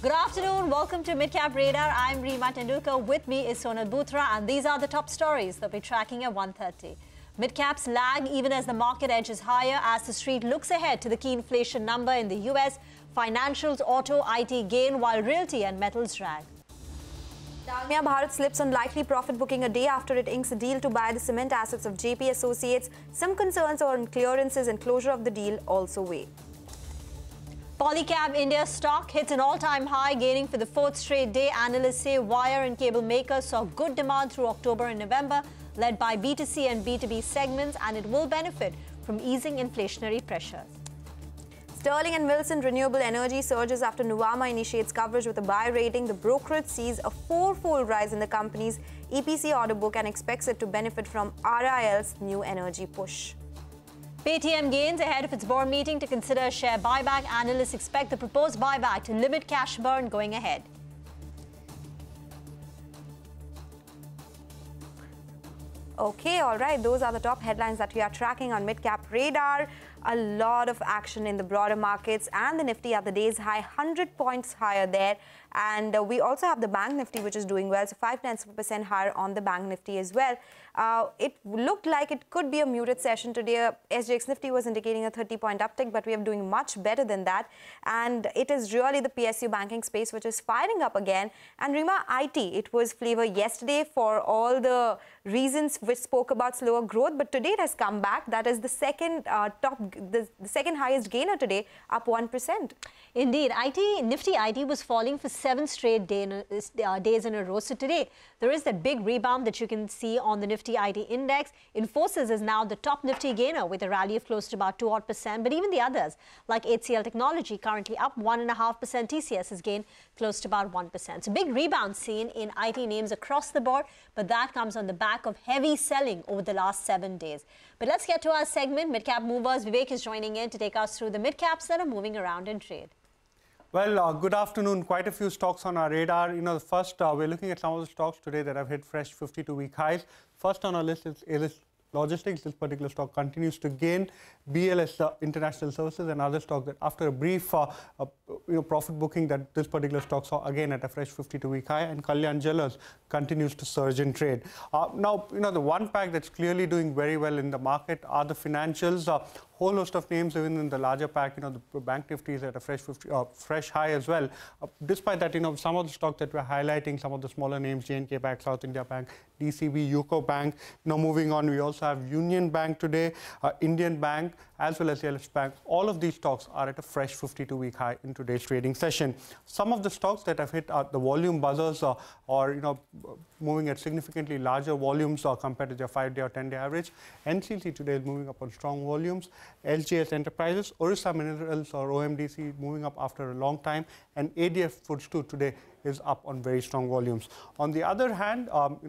Good afternoon. Welcome to Midcap Radar. I'm Reema Tendulkar. With me is Sonal Bhutra, and these are the top stories that we're tracking at 1:30. Midcaps lag even as the market edges higher as the street looks ahead to the key inflation number in the US. Financials, auto, IT gain while realty and metals drag. Dalmia Bharat slips on likely profit booking a day after it inks a deal to buy the cement assets of JP Associates. Some concerns on clearances and closure of the deal also weigh. Polycab India stock hits an all-time high, gaining for the fourth straight day. Analysts say wire and cable makers saw good demand through October and November, led by B2C and B2B segments, and it will benefit from easing inflationary pressures. Sterling and Wilson Renewable Energy surges after Nuvama initiates coverage with a buy rating. The brokerage sees a four-fold rise in the company's EPC order book and expects it to benefit from RIL's new energy push. Paytm gains ahead of its board meeting to consider a share buyback. Analysts expect the proposed buyback to limit cash burn going ahead. Okay, all right. Those are the top headlines that we are tracking on Midcap Radar. A lot of action in the broader markets, and the Nifty at the day's high, 100 points higher there. And we also have the Bank Nifty, which is doing well, so 0.5% higher on the Bank Nifty as well. It looked like it could be a muted session today. SGX Nifty was indicating a 30-point uptick, but we are doing much better than that. And it is really the PSU banking space which is firing up again. And Reema, IT, it was flavor yesterday for all the reasons which spoke about slower growth, but today it has come back. That is the second the second highest gainer today, up 1%. Indeed, Nifty IT was falling for 7 straight days in a row. So today there is that big rebound that you can see on the Nifty IT index. Infosys is now the top Nifty gainer with a rally of close to about 2%. But even the others, like HCL Technology, currently up 1.5%. TCS has gained close to about 1%. So big rebound seen in IT names across the board, but that comes on the back of heavy selling over the last 7 days. But let's get to our segment, Midcap Movers. Vivek is joining in to take us through the midcaps that are moving around in trade. Well, good afternoon. Quite a few stocks on our radar. First, we're looking at some of the stocks today that have hit fresh 52-week highs. First on our list is Alis Logistics. This particular stock continues to gain. BLS International Services, another stock that after a brief profit booking, that this particular stock saw again at a fresh 52-week high. And Kalyan Jewellers continues to surge in trade. Now, the one pack that's clearly doing very well in the market are the financials. Whole host of names even in the larger pack. The Bank Nifty is at a fresh high as well. Despite that, some of the stocks that we're highlighting, some of the smaller names, J&K Bank, South India Bank, DCB, UCO Bank. Moving on, we also have Union Bank today, Indian Bank, as well as Yellows Bank. All of these stocks are at a fresh 52-week high in today's trading session. Some of the stocks that have hit the volume buzzers or moving at significantly larger volumes compared to their 5-day or 10-day average. NCC today is moving up on strong volumes. LGS Enterprises, Orissa Minerals or OMDC moving up after a long time, and ADF Foods too today is up on very strong volumes. On the other hand,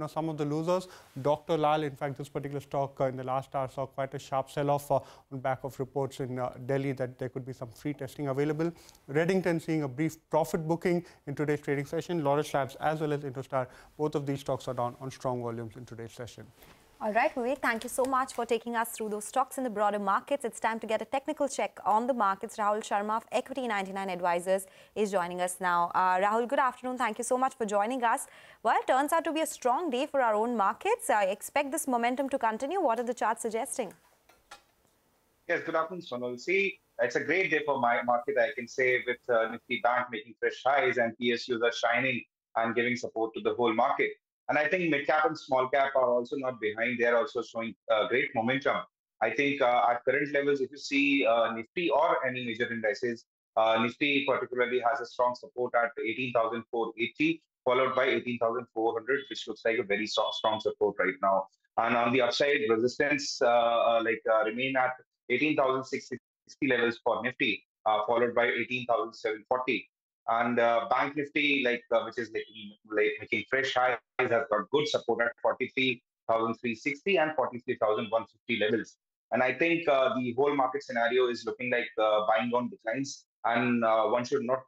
some of the losers, Dr. Lal, in fact, this particular stock in the last hour saw quite a sharp sell-off on back of reports in Delhi that there could be some free testing available. Reddington seeing a brief profit booking in today's trading session. Laurus Labs as well as Intostar, both of these stocks are down on strong volumes in today's session. All right, Vivek, thank you so much for taking us through those stocks in the broader markets. It's time to get a technical check on the markets. Rahul Sharma of Equity 99 Advisors is joining us now. Rahul, good afternoon. Thank you so much for joining us. Well, it turns out to be a strong day for our own markets. I expect this momentum to continue. What are the charts suggesting? Yes, good afternoon, Sonal. See, it's a great day for my market, I can say, with Nifty Bank making fresh highs and PSUs are shining and giving support to the whole market. And I think mid-cap and small-cap are also not behind. They are also showing great momentum. I think at current levels, if you see Nifty or any major indices, Nifty particularly has a strong support at 18,480, followed by 18,400, which looks like a very strong support right now. And on the upside, resistance remain at 18,660 levels for Nifty, followed by 18,740. And Bank Nifty, which is making fresh highs, has got good support at 43,360 and 43,150 levels. And I think the whole market scenario is looking like buying on declines, and one should not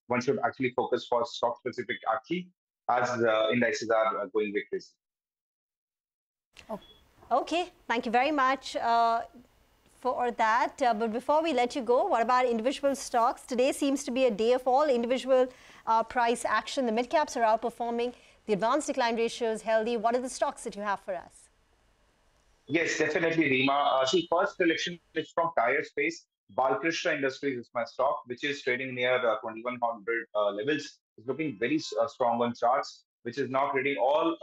one should actually focus for stock-specific action as the indices are going with this. Okay, thank you very much. for that. But before we let you go, what about individual stocks? Today seems to be a day of all individual price action. The mid-caps are outperforming. The advanced decline ratio is healthy. What are the stocks that you have for us? Yes, definitely, Reema. See, first selection is from tire space. Balkrishna Industries is my stock, which is trading near 2100 levels. It's looking very strong on charts, which is now trading all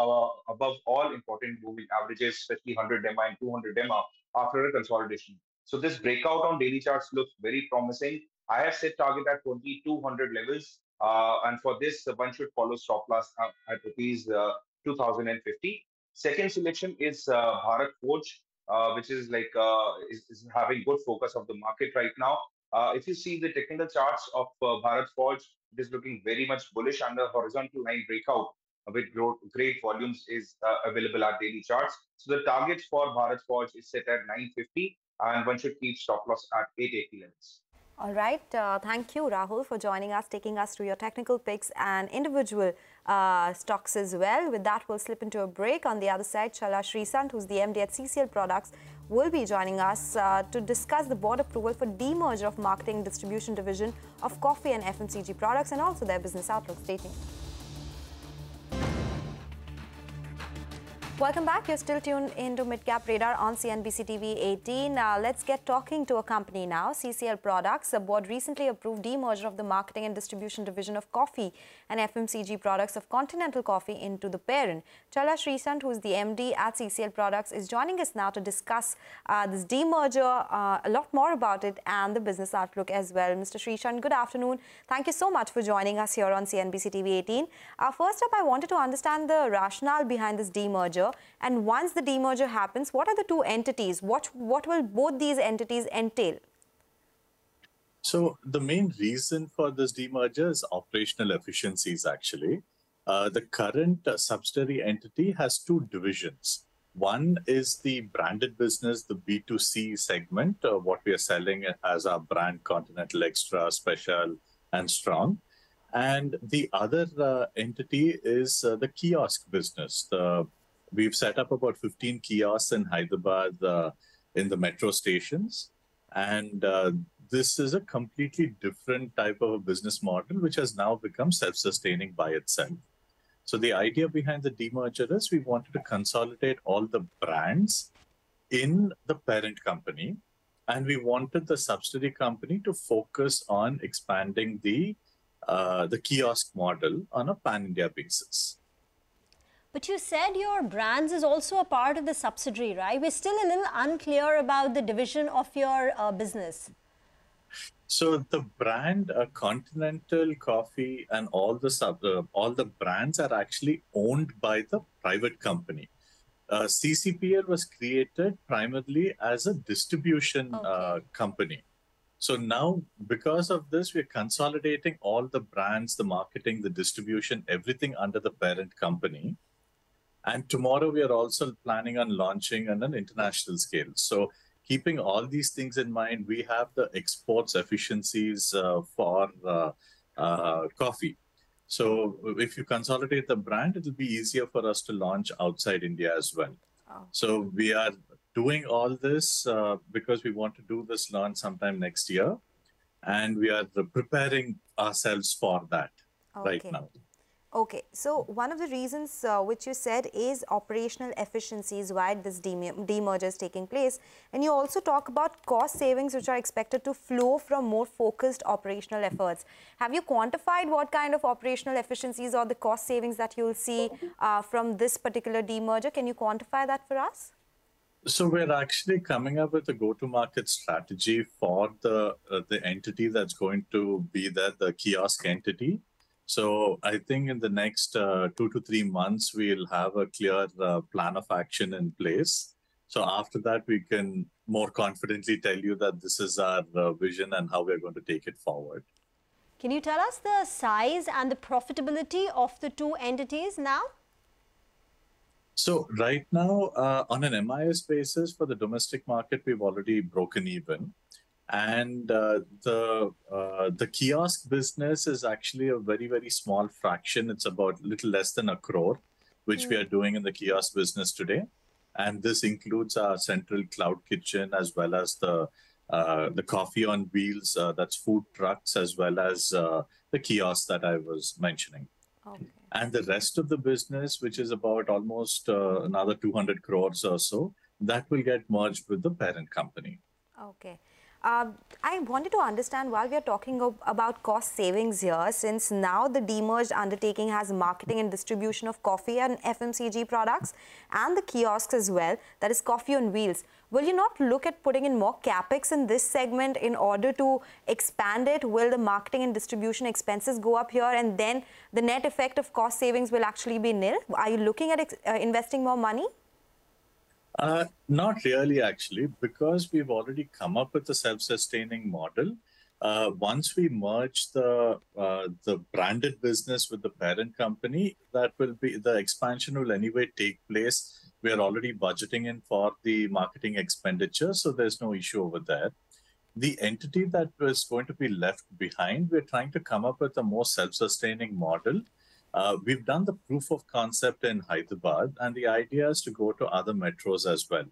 above all important moving averages, especially 100 DEMA and 200 DEMA after a consolidation. So this breakout on daily charts looks very promising. I have set target at 2200 levels, and for this, one should follow stop loss at rupees 2050. Second selection is Bharat Forge, which is like is having good focus of the market right now. If you see the technical charts of Bharat Forge, it is looking very much bullish, and the horizontal line breakout with great volumes is available at daily charts. So the target for Bharat Forge is set at 950, and one should keep stop loss at 880 levels. All right. Thank you, Rahul, for joining us, taking us through your technical picks and individual stocks as well. With that, we'll slip into a break. On the other side, Chala Srisant, who's the MD at CCL Products, will be joining us to discuss the board approval for demerger of marketing and distribution division of coffee and FMCG products and also their business outlook. Stay tuned. Welcome back. You're still tuned into Midcap Radar on CNBC-TV18. Let's get talking to a company now, CCL Products. The board recently approved demerger of the marketing and distribution division of coffee and FMCG products of Continental Coffee into the parent. Chala Srisant, who is the MD at CCL Products, is joining us now to discuss this demerger, a lot more about it and the business outlook as well. Mr. Srisant, good afternoon. Thank you so much for joining us here on CNBC-TV18. First up, I wanted to understand the rationale behind this demerger. And once the demerger happens, what are the two entities? What will both these entities entail? So the main reason for this demerger is operational efficiencies, actually. The current subsidiary entity has two divisions. One is the branded business, the B2C segment, what we are selling as our brand Continental Extra, Special and Strong. And the other entity is the kiosk business. We've set up about 15 kiosks in Hyderabad in the metro stations. And this is a completely different type of a business model, which has now become self-sustaining by itself. So the idea behind the demerger is we wanted to consolidate all the brands in the parent company. And we wanted the subsidiary company to focus on expanding the kiosk model on a pan-India basis. But you said your brands is also a part of the subsidiary, right? We're still a little unclear about the division of your business. So the brand Continental Coffee and all the brands are actually owned by the private company. CCPL was created primarily as a distribution company. So now, because of this, we're consolidating all the brands, the marketing, the distribution, everything under the parent company. And tomorrow, we are also planning on launching on an international scale. So keeping all these things in mind, we have the exports efficiencies for coffee. So if you consolidate the brand, it'll be easier for us to launch outside India as well. Oh. So we are doing all this because we want to do this launch sometime next year. And we are preparing ourselves for that right now. Okay, so one of the reasons which you said is operational efficiencies why this demerger is taking place. And you also talk about cost savings which are expected to flow from more focused operational efforts. Have you quantified what kind of operational efficiencies or the cost savings that you'll see from this particular demerger? Can you quantify that for us? So we're actually coming up with a go-to-market strategy for the entity that's going to be there, the kiosk entity. So I think in the next 2 to 3 months, we'll have a clear plan of action in place. So after that, we can more confidently tell you that this is our vision and how we're going to take it forward. Can you tell us the size and the profitability of the two entities now? So right now, on an MIS basis for the domestic market, we've already broken even. And the kiosk business is actually a very, very small fraction. It's about a little less than 1 crore, which we are doing in the kiosk business today. And this includes our central cloud kitchen as well as the coffee on wheels, that's food trucks, as well as the kiosks that I was mentioning. Okay. And the rest of the business, which is about almost another 200 crores or so, that will get merged with the parent company. Okay. I wanted to understand, while we are talking about cost savings here, since now the demerged undertaking has marketing and distribution of coffee and FMCG products and the kiosks as well, that is coffee on wheels, will you not look at putting in more capex in this segment in order to expand it? Will the marketing and distribution expenses go up here, and then the net effect of cost savings will actually be nil? Are you looking at investing more money? Not really, actually, because we've already come up with a self-sustaining model. Once we merge the branded business with the parent company, that will be, the expansion will anyway take place. We are already budgeting in for the marketing expenditure, so there's no issue over there. The entity that was going to be left behind, we're trying to come up with a more self-sustaining model. We've done the proof of concept in Hyderabad, and the idea is to go to other metros as well.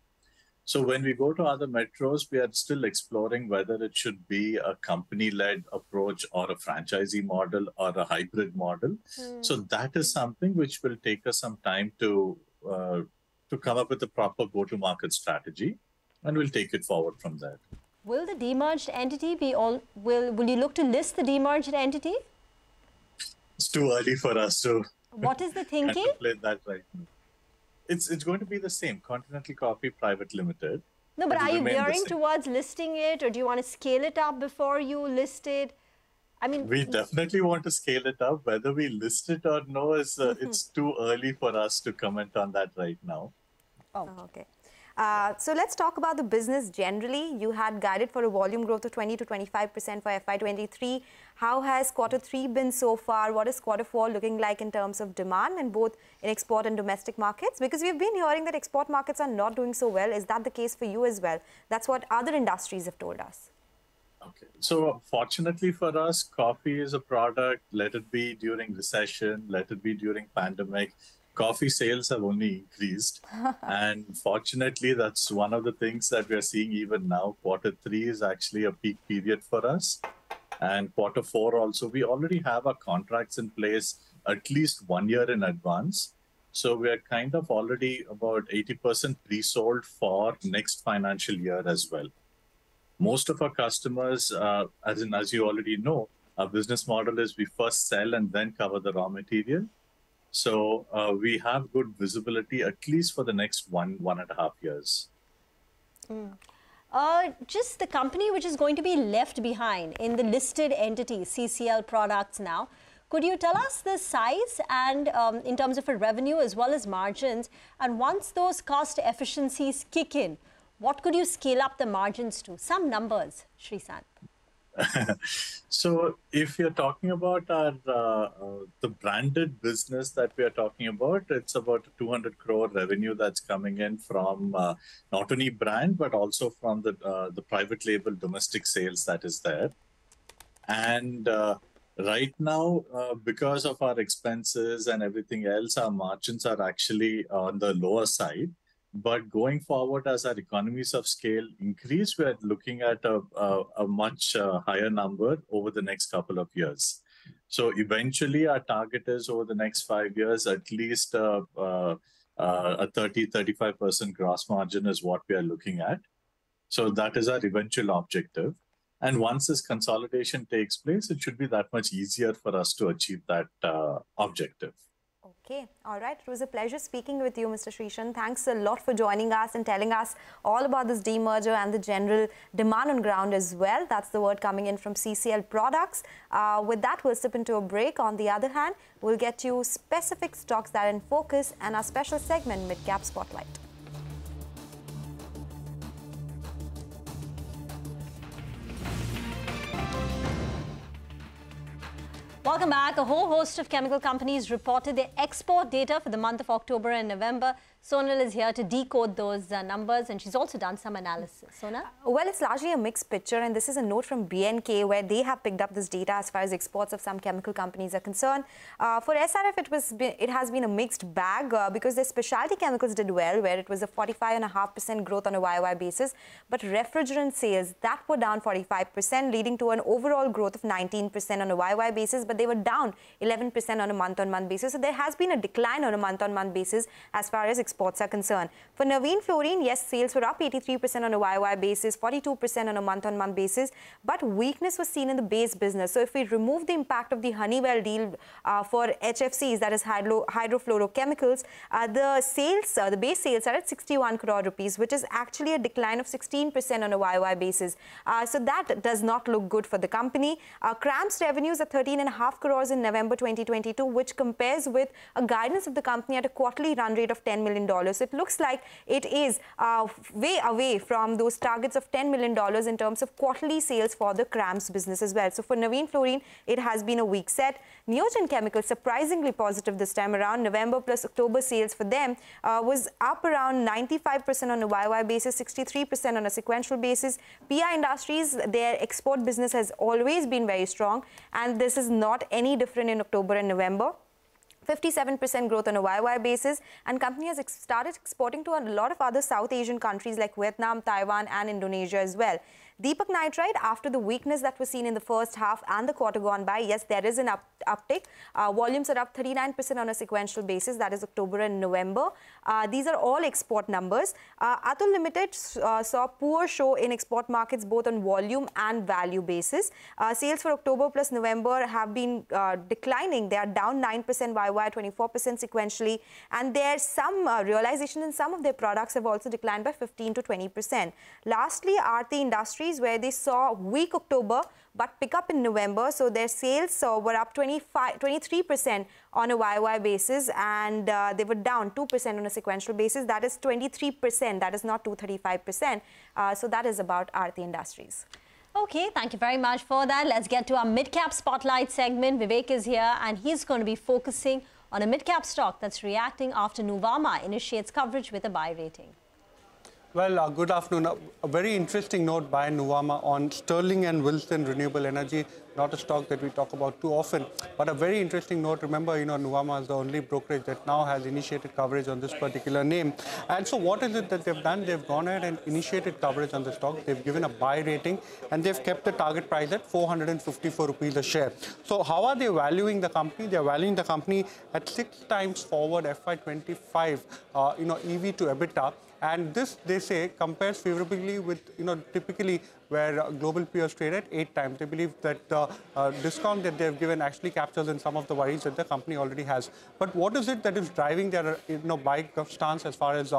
So when we go to other metros, we are still exploring whether it should be a company-led approach or a franchisee model or a hybrid model. So that is something which will take us some time to come up with a proper go-to-market strategy, and we'll take it forward from there. Will the demerged entity be all? Will you look to list the demerged entity? It's too early for us to. What is the thinking? Contemplate that right now. It's going to be the same, Continental Coffee Private Limited. No, but are you veering towards listing it, or do you want to scale it up before you list it? I mean, we definitely want to scale it up. Whether we list it or no is it's too early for us to comment on that right now. Oh, okay. So let's talk about the business generally. You had guided for a volume growth of 20 to 25% for FY23. How has Q3 been so far? What is Q4 looking like in terms of demand, and both in export and domestic markets? Because we've been hearing that export markets are not doing so well. Is that the case for you as well? That's what other industries have told us. Okay. So fortunately for us, coffee is a product, let it be during recession, let it be during pandemic. Coffee sales have only increased. And fortunately, that's one of the things that we're seeing even now. Q3 is actually a peak period for us. And Q4 also, we already have our contracts in place at least 1 year in advance. So we are kind of already about 80% pre-sold for next financial year as well. Most of our customers, as you already know, our business model is we first sell and then cover the raw material. So we have good visibility at least for the next 1.5 years. Just the company which is going to be left behind in the listed entity, CCL Products now. Could you tell us the size and in terms of a revenue as well as margins? And once those cost efficiencies kick in, what could you scale up the margins to? Some numbers, Srishant. So if you're talking about our the branded business that we are talking about, it's about 200 crore revenue that's coming in from not only brand, but also from the private label domestic sales that is there. And right now, because of our expenses and everything else, our margins are actually on the lower side. But going forward, as our economies of scale increase, we're looking at a much higher number over the next couple of years. So eventually, our target is over the next 5 years, at least a 30-35% gross margin is what we are looking at. So that is our eventual objective. And once this consolidation takes place, it should be that much easier for us to achieve that objective. Okay, all right. It was a pleasure speaking with you, Mr. Srishant. Thanks a lot for joining us and telling us all about this demerger and the general demand on ground as well. That's the word coming in from CCL Products. With that, we'll step into a break. On the other hand, we'll get you specific stocks that are in focus and our special segment, Midcap Spotlight. Welcome back. A whole host of chemical companies reported their export data for the month of October and November. Sonal is here to decode those numbers, and she's also done some analysis. Sonal? Well, it's largely a mixed picture, and this is a note from BNK where they have picked up this data as far as exports of some chemical companies are concerned. For SRF, it has been a mixed bag because their specialty chemicals did well, where it was a 45.5% growth on a YOY basis, but refrigerant sales, that were down 45%, leading to an overall growth of 19% on a YOY basis, but they were down 11% on a month-on-month basis. So there has been a decline on a month-on-month basis as far as exports are concerned. For Navin Fluorine, yes, sales were up 83% on a YOY basis, 42% on a month-on-month basis, but weakness was seen in the base business. So if we remove the impact of the Honeywell deal for HFCs, that is hydrofluorochemicals, the sales, the base sales are at 61 crore rupees, which is actually a decline of 16% on a YOY basis. So that does not look good for the company. CRAMS revenues are 13.5 crores in November 2022, which compares with a guidance of the company at a quarterly run rate of $10 million. So it looks like it is way away from those targets of $10 million in terms of quarterly sales for the CRAMS business as well. So for Navin Fluorine, it has been a weak set. Neogen Chemicals, surprisingly positive this time around. November plus October sales for them was up around 95% on a YOY basis, 63% on a sequential basis. PI Industries, their export business has always been very strong, and this is not any different in October and November. 57% growth on a YOY basis, and company has started exporting to a lot of other South Asian countries like Vietnam, Taiwan and Indonesia as well. Deepak Nitrite, after the weakness that was seen in the first half and the quarter gone by, yes, there is an uptick. Volumes are up 39% on a sequential basis, that is October and November. These are all export numbers. Atul Limited saw poor show in export markets both on volume and value basis. Sales for October plus November have been declining. They are down 9% YOY, 24% sequentially, and there's some realization in some of their products have also declined by 15 to 20%. Lastly, Aarti Industries, where they saw weak October but pick up in November. So their sales were up 23% on a YOY basis, and they were down 2% on a sequential basis. That is 23%. That is not 235%. So that is about Aarti Industries. Okay, thank you very much for that. Let's get to our mid-cap spotlight segment. Vivek is here, and he's going to be focusing on a mid-cap stock that's reacting after Nuvama initiates coverage with a buy rating. Well, good afternoon. A very interesting note by Nuvama on Sterling and Wilson Renewable Energy, not a stock that we talk about too often, but a very interesting note. Remember, Nuvama is the only brokerage that now has initiated coverage on this particular name. And so what is it that they've done? They've gone ahead and initiated coverage on the stock. They've given a buy rating, and they've kept the target price at 454 rupees a share. So how are they valuing the company? They're valuing the company at 6 times forward FY25, EV to EBITDA. And this, they say, compares favorably with, typically where global peers trade at 8 times. They believe that the discount that they've given actually captures in some of the worries that the company already has. But what is it that is driving their, buy stance as far as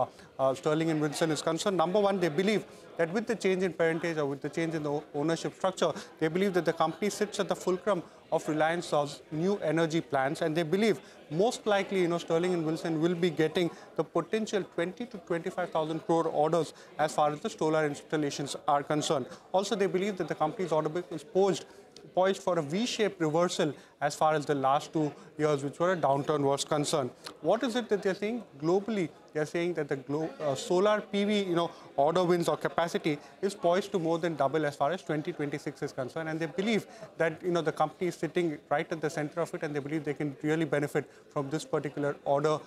Sterling and Wilson is concerned? Number one, they believe that with the change in parentage or with the change in the ownership structure, they believe that the company sits at the fulcrum of Reliance's new energy plans, and they believe most likely, Sterling and Wilson will be getting the potential 20 to 25,000 crore orders as far as the solar installations are concerned. Also, they believe that the company's order book is poised for a V-shaped reversal as far as the last 2 years, which were a downturn, was concerned. What is it that they're saying? Globally, they're saying that the solar PV, order wins or capacity is poised to more than double as far as 2026 is concerned. And they believe that, the company is sitting right at the center of it, and they believe they can really benefit from this particular order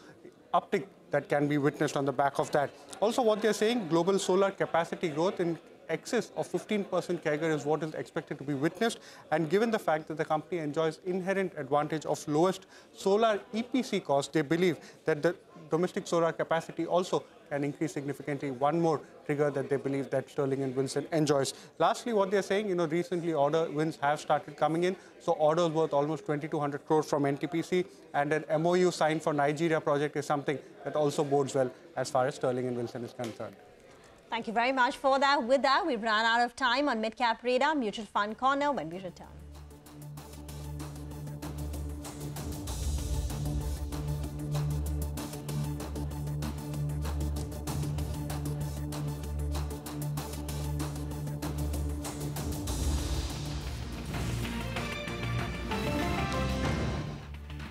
uptick that can be witnessed on the back of that. Also, what they're saying, global solar capacity growth in excess of 15% CAGR is what is expected to be witnessed, and given the fact that the company enjoys inherent advantage of lowest solar EPC costs, they believe that the domestic solar capacity also can increase significantly. One more trigger that they believe that Sterling and Wilson enjoys. Lastly, what they're saying, recently order wins have started coming in. So orders worth almost 2,200 crores from NTPC, and an MOU signed for Nigeria project is something that also bodes well as far as Sterling and Wilson is concerned. Thank you very much for that. With that, we've run out of time on Midcap Radar Mutual Fund Corner when we return.